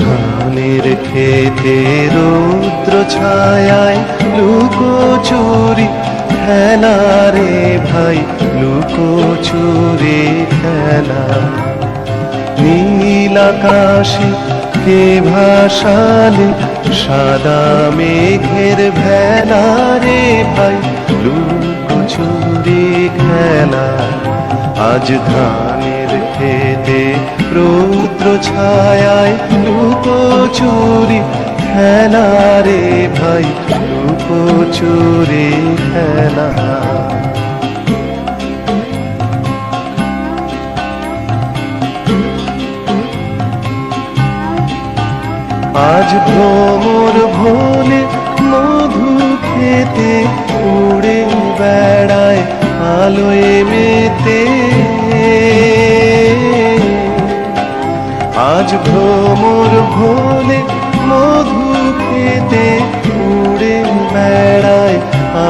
ধানের খেতে রৌদ্র ছায়ায় লুকোচুরি খেলা রে ভাই, লুকোচুরি খেলা। নীল আকাশে কে ভাসালে সাদা মেঘের ভেলা রে ভাই, লুকোচুরি খেলা। আজ ধানের খেতে রৌদ্র ছায়ায় লুকোচুরি খেলা রে ভাই, লুকোচুরি খেলা। আজ ভ্রমর ভোলে মধু খেতে উড়ে বেড়ায় আলোয় মেতে। আজ ভ্রমর ভোলে মধু খেতে উড়ে বেড়ায়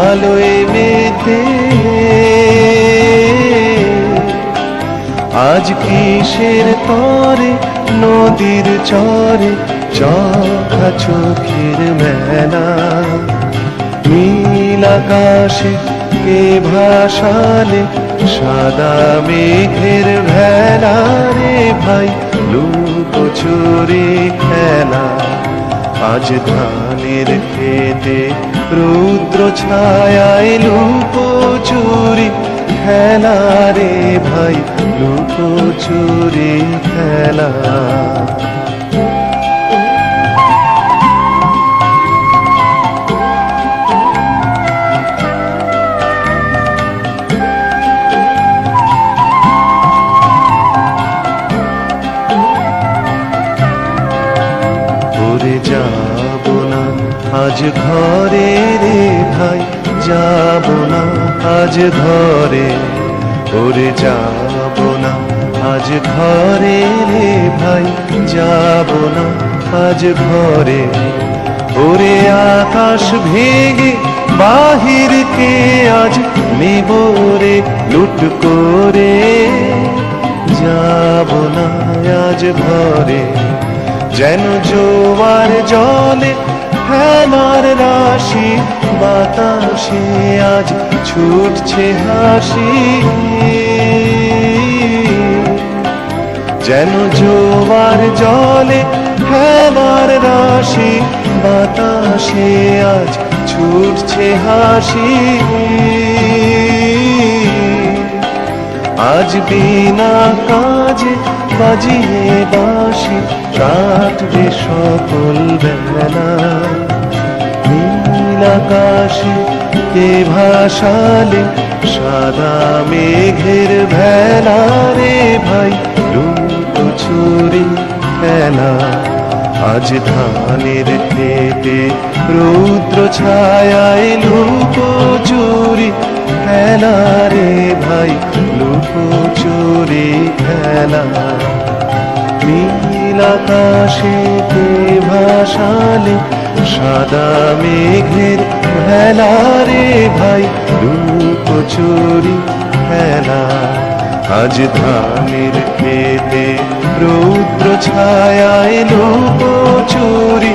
আলোয় মেতে। আজ কিসের তরে নদীর চরে চোখা চোখের মেলা। নীল আকাশে কে ভাসালে সাদা মেঘের ভেলা রে ভাই, লুকোচুরি খেলা। আজ ধানের খেতে রৌদ্র ছায়ায় লুকোচুরি খেলা রে ভাই, লুকোচুরি খেলা। যাব না আজ ঘরে রে ভাই, যাব না আজ ঘরে। ওরে যাব না আজ ঘরে রে ভাই, যাব না আজ ঘরে। ওরে আকাশ ভেঙে বাহির কে আজ নেব রে লুট করে। যাব না আজ ঘরে, যেন জোয়ার জলে ফেনার রাশি বাতাসে আজ ছুটছে হাসি। যেন জোয়ার জলে ফেনার রাশি বাতাসে আজ ছুটছে হাসি। আজ বিনা কাজে বাজিয়ে বাঁশি কাটবে সকল বেলা। নীল আকাশে কে ভাসালে সাদা মেঘের ভেলা রে ভাই, লুকোচুরি খেলা। আজ ধানের খেতে রৌদ্র ছায়ায় লুকোচুরি খেলা রে ভাই, লুকোচুরি খেলা। নীল আকাশে কে ভাসালে সাদা মেঘের ভেলা রে ভাই, লুকোচুরি খেলা। আজ ধানের খেতে রৌদ্র ছায়ায় লুকোচুরি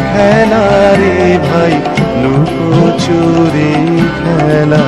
খেলা রে ভাই, লুকোচুরি খেলা।